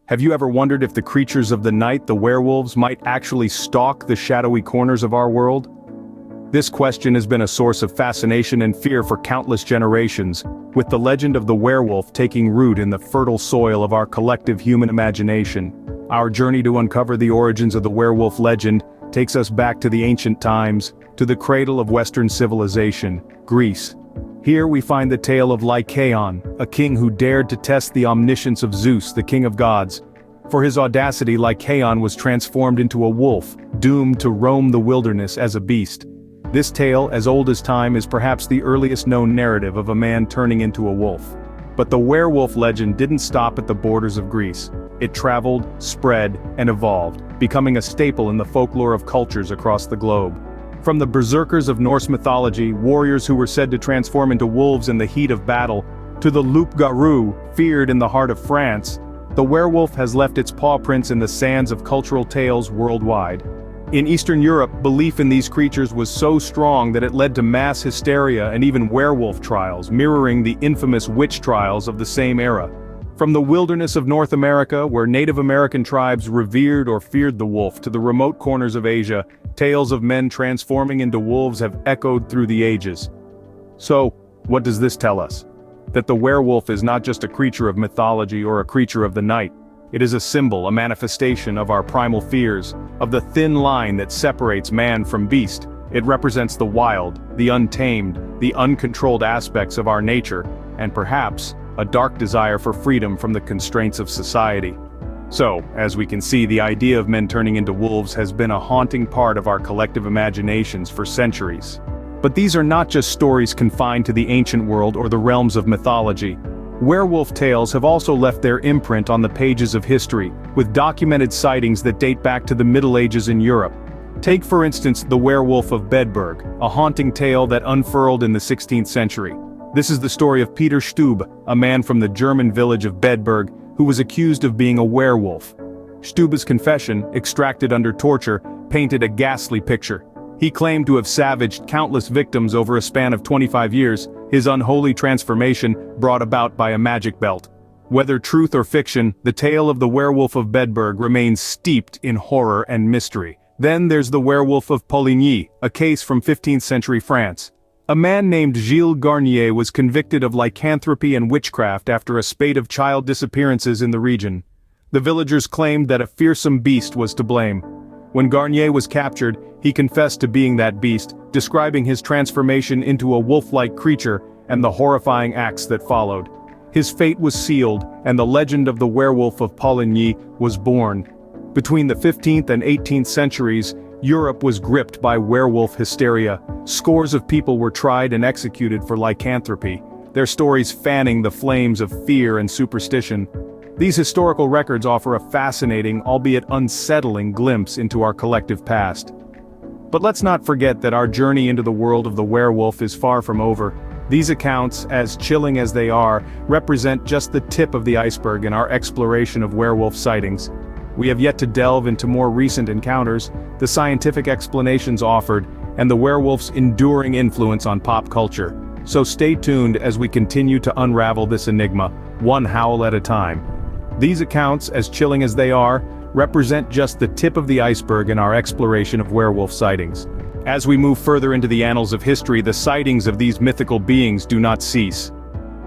Have you ever wondered if the creatures of the night, the werewolves, might actually stalk the shadowy corners of our world? This question has been a source of fascination and fear for countless generations, with the legend of the werewolf taking root in the fertile soil of our collective human imagination. Our journey to uncover the origins of the werewolf legend takes us back to the ancient times, to the cradle of Western civilization, Greece. Here we find the tale of Lycaon, a king who dared to test the omniscience of Zeus, the king of gods. For his audacity, Lycaon was transformed into a wolf, doomed to roam the wilderness as a beast. This tale, as old as time, is perhaps the earliest known narrative of a man turning into a wolf. But the werewolf legend didn't stop at the borders of Greece. It traveled, spread, and evolved, becoming a staple in the folklore of cultures across the globe. From the berserkers of Norse mythology, warriors who were said to transform into wolves in the heat of battle, to the loup-garou, feared in the heart of France, the werewolf has left its paw prints in the sands of cultural tales worldwide. In Eastern Europe, belief in these creatures was so strong that it led to mass hysteria and even werewolf trials, mirroring the infamous witch trials of the same era. From the wilderness of North America, where Native American tribes revered or feared the wolf, to the remote corners of Asia, tales of men transforming into wolves have echoed through the ages. So, what does this tell us? That the werewolf is not just a creature of mythology or a creature of the night. It is a symbol, a manifestation of our primal fears, of the thin line that separates man from beast. It represents the wild, the untamed, the uncontrolled aspects of our nature, and perhaps, a dark desire for freedom from the constraints of society. So, as we can see, the idea of men turning into wolves has been a haunting part of our collective imaginations for centuries. But these are not just stories confined to the ancient world or the realms of mythology. Werewolf tales have also left their imprint on the pages of history, with documented sightings that date back to the Middle Ages in Europe. Take for instance the Werewolf of Bedburg, a haunting tale that unfurled in the 16th century. This is the story of Peter Stube, a man from the German village of Bedburg, who was accused of being a werewolf. Stube's confession, extracted under torture, painted a ghastly picture. He claimed to have savaged countless victims over a span of 25 years, his unholy transformation brought about by a magic belt. Whether truth or fiction, the tale of the Werewolf of Bedburg remains steeped in horror and mystery. Then there's the Werewolf of Poligny, a case from 15th century France. A man named Gilles Garnier was convicted of lycanthropy and witchcraft after a spate of child disappearances in the region. The villagers claimed that a fearsome beast was to blame. When Garnier was captured, he confessed to being that beast, describing his transformation into a wolf-like creature and the horrifying acts that followed. His fate was sealed, and the legend of the Werewolf of Poligny was born. Between the 15th and 18th centuries, Europe was gripped by werewolf hysteria. Scores of people were tried and executed for lycanthropy, their stories fanning the flames of fear and superstition. These historical records offer a fascinating, albeit unsettling, glimpse into our collective past. But let's not forget that our journey into the world of the werewolf is far from over. These accounts, as chilling as they are, represent just the tip of the iceberg in our exploration of werewolf sightings. We have yet to delve into more recent encounters, the scientific explanations offered, and the werewolf's enduring influence on pop culture. So stay tuned as we continue to unravel this enigma, one howl at a time. These accounts, as chilling as they are, represent just the tip of the iceberg in our exploration of werewolf sightings. As we move further into the annals of history, the sightings of these mythical beings do not cease.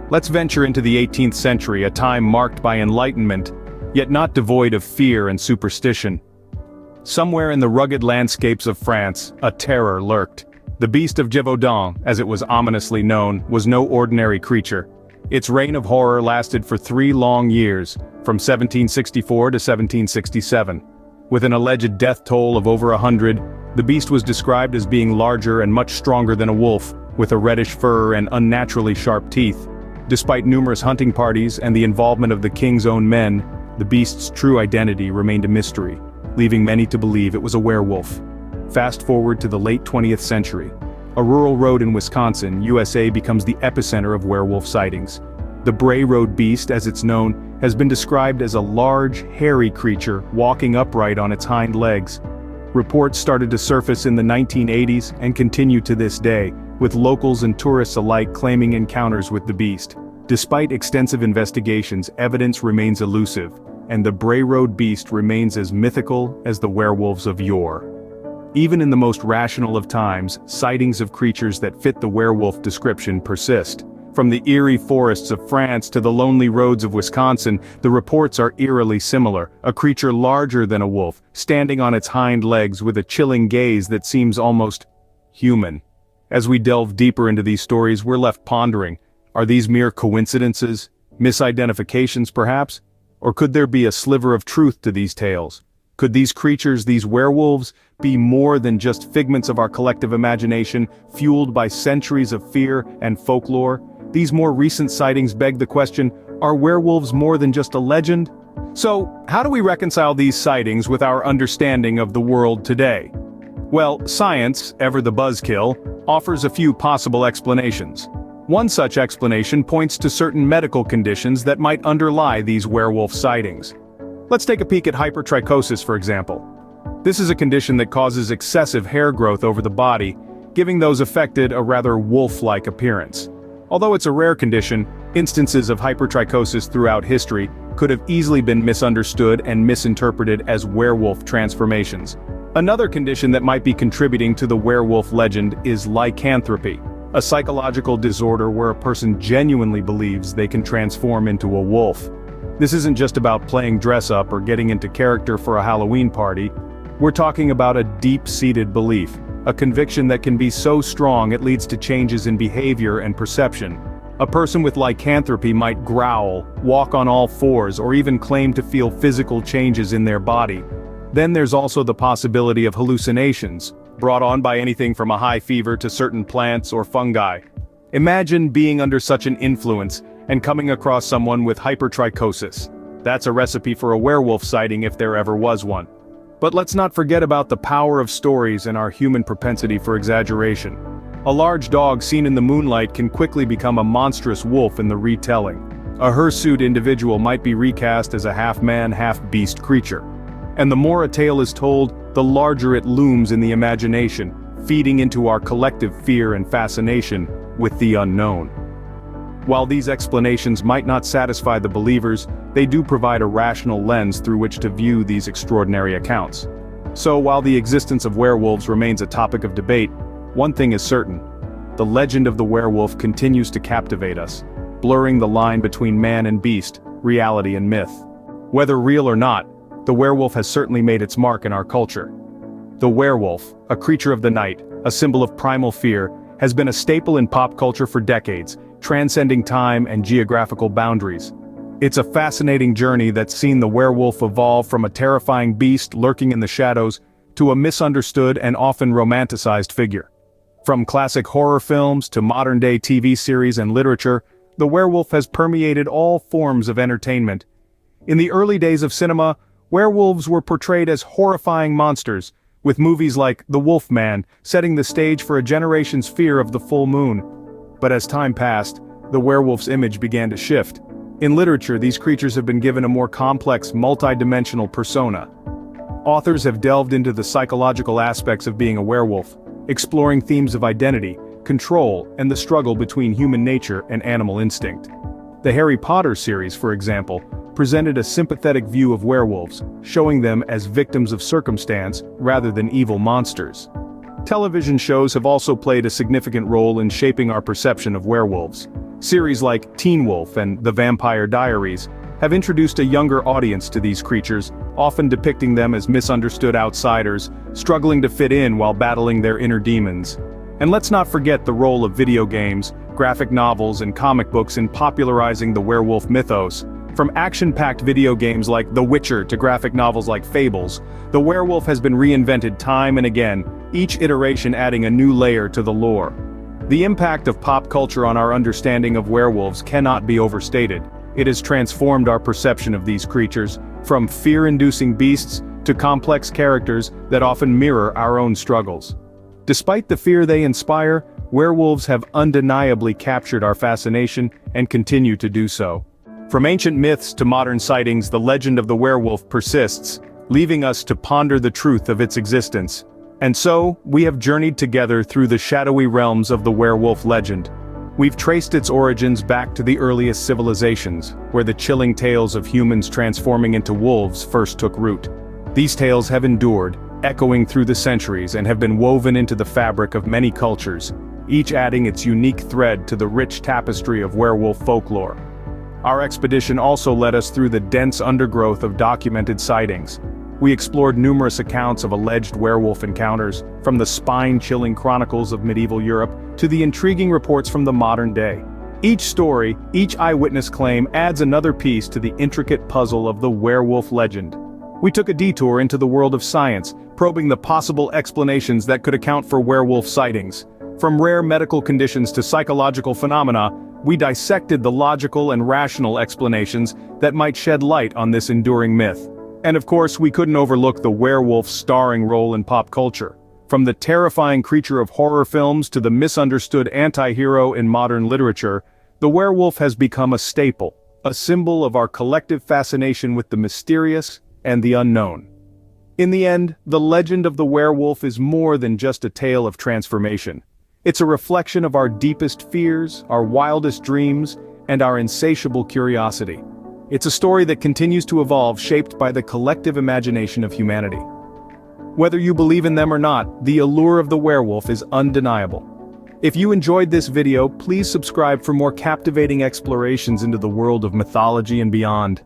Let's venture into the 18th century, a time marked by enlightenment, yet not devoid of fear and superstition. Somewhere in the rugged landscapes of France, a terror lurked. The Beast of Gévaudan, as it was ominously known, was no ordinary creature. Its reign of horror lasted for 3 long years, from 1764 to 1767. With an alleged death toll of over 100, the beast was described as being larger and much stronger than a wolf, with a reddish fur and unnaturally sharp teeth. Despite numerous hunting parties and the involvement of the king's own men, the beast's true identity remained a mystery, leaving many to believe it was a werewolf. Fast forward to the late 20th century. A rural road in Wisconsin, USA becomes the epicenter of werewolf sightings. The Bray Road Beast, as it's known, has been described as a large, hairy creature walking upright on its hind legs. Reports started to surface in the 1980s and continue to this day, with locals and tourists alike claiming encounters with the beast. Despite extensive investigations, evidence remains elusive, and the Bray Road beast remains as mythical as the werewolves of yore. Even in the most rational of times, sightings of creatures that fit the werewolf description persist. From the eerie forests of France to the lonely roads of Wisconsin, the reports are eerily similar. A creature larger than a wolf, standing on its hind legs with a chilling gaze that seems almost human. As we delve deeper into these stories, we're left pondering, are these mere coincidences, misidentifications perhaps? Or could there be a sliver of truth to these tales? Could these creatures, these werewolves, be more than just figments of our collective imagination, fueled by centuries of fear and folklore? These more recent sightings beg the question, are werewolves more than just a legend? So, how do we reconcile these sightings with our understanding of the world today? Well, science, ever the buzzkill, offers a few possible explanations. One such explanation points to certain medical conditions that might underlie these werewolf sightings. Let's take a peek at hypertrichosis, for example. This is a condition that causes excessive hair growth over the body, giving those affected a rather wolf-like appearance. Although it's a rare condition, instances of hypertrichosis throughout history could have easily been misunderstood and misinterpreted as werewolf transformations. Another condition that might be contributing to the werewolf legend is lycanthropy, a psychological disorder where a person genuinely believes they can transform into a wolf. This isn't just about playing dress-up or getting into character for a Halloween party. We're talking about a deep-seated belief, a conviction that can be so strong it leads to changes in behavior and perception. A person with lycanthropy might growl, walk on all fours, or even claim to feel physical changes in their body. Then there's also the possibility of hallucinations, brought on by anything from a high fever to certain plants or fungi. Imagine being under such an influence and coming across someone with hypertrichosis. That's a recipe for a werewolf sighting if there ever was one. But let's not forget about the power of stories and our human propensity for exaggeration. A large dog seen in the moonlight can quickly become a monstrous wolf in the retelling. A hirsute individual might be recast as a half-man, half-beast creature. And the more a tale is told, the larger it looms in the imagination, feeding into our collective fear and fascination with the unknown. While these explanations might not satisfy the believers, they do provide a rational lens through which to view these extraordinary accounts. So while the existence of werewolves remains a topic of debate, one thing is certain: the legend of the werewolf continues to captivate us, blurring the line between man and beast, reality and myth. Whether real or not, the werewolf has certainly made its mark in our culture. The werewolf, a creature of the night, a symbol of primal fear, has been a staple in pop culture for decades, transcending time and geographical boundaries. It's a fascinating journey that's seen the werewolf evolve from a terrifying beast lurking in the shadows to a misunderstood and often romanticized figure. From classic horror films to modern-day TV series and literature, the werewolf has permeated all forms of entertainment. In the early days of cinema, werewolves were portrayed as horrifying monsters, with movies like The Wolfman setting the stage for a generation's fear of the full moon. But as time passed, the werewolf's image began to shift. In literature, these creatures have been given a more complex, multi-dimensional persona. Authors have delved into the psychological aspects of being a werewolf, exploring themes of identity, control, and the struggle between human nature and animal instinct. The Harry Potter series, for example, presented a sympathetic view of werewolves, showing them as victims of circumstance rather than evil monsters. Television shows have also played a significant role in shaping our perception of werewolves. Series like Teen Wolf and The Vampire Diaries have introduced a younger audience to these creatures, often depicting them as misunderstood outsiders, struggling to fit in while battling their inner demons. And let's not forget the role of video games, graphic novels, and comic books in popularizing the werewolf mythos. From action-packed video games like The Witcher to graphic novels like Fables, the werewolf has been reinvented time and again, each iteration adding a new layer to the lore. The impact of pop culture on our understanding of werewolves cannot be overstated. It has transformed our perception of these creatures, from fear-inducing beasts to complex characters that often mirror our own struggles. Despite the fear they inspire, werewolves have undeniably captured our fascination and continue to do so. From ancient myths to modern sightings, the legend of the werewolf persists, leaving us to ponder the truth of its existence. And so, we have journeyed together through the shadowy realms of the werewolf legend. We've traced its origins back to the earliest civilizations, where the chilling tales of humans transforming into wolves first took root. These tales have endured, echoing through the centuries, and have been woven into the fabric of many cultures, each adding its unique thread to the rich tapestry of werewolf folklore. Our expedition also led us through the dense undergrowth of documented sightings. We explored numerous accounts of alleged werewolf encounters, from the spine-chilling chronicles of medieval Europe to the intriguing reports from the modern day. Each story, each eyewitness claim adds another piece to the intricate puzzle of the werewolf legend. We took a detour into the world of science, probing the possible explanations that could account for werewolf sightings. From rare medical conditions to psychological phenomena, we dissected the logical and rational explanations that might shed light on this enduring myth. And of course, we couldn't overlook the werewolf's starring role in pop culture. From the terrifying creature of horror films to the misunderstood anti-hero in modern literature, the werewolf has become a staple, a symbol of our collective fascination with the mysterious and the unknown. In the end, the legend of the werewolf is more than just a tale of transformation. It's a reflection of our deepest fears, our wildest dreams, and our insatiable curiosity. It's a story that continues to evolve, shaped by the collective imagination of humanity. Whether you believe in them or not, the allure of the werewolf is undeniable. If you enjoyed this video, please subscribe for more captivating explorations into the world of mythology and beyond.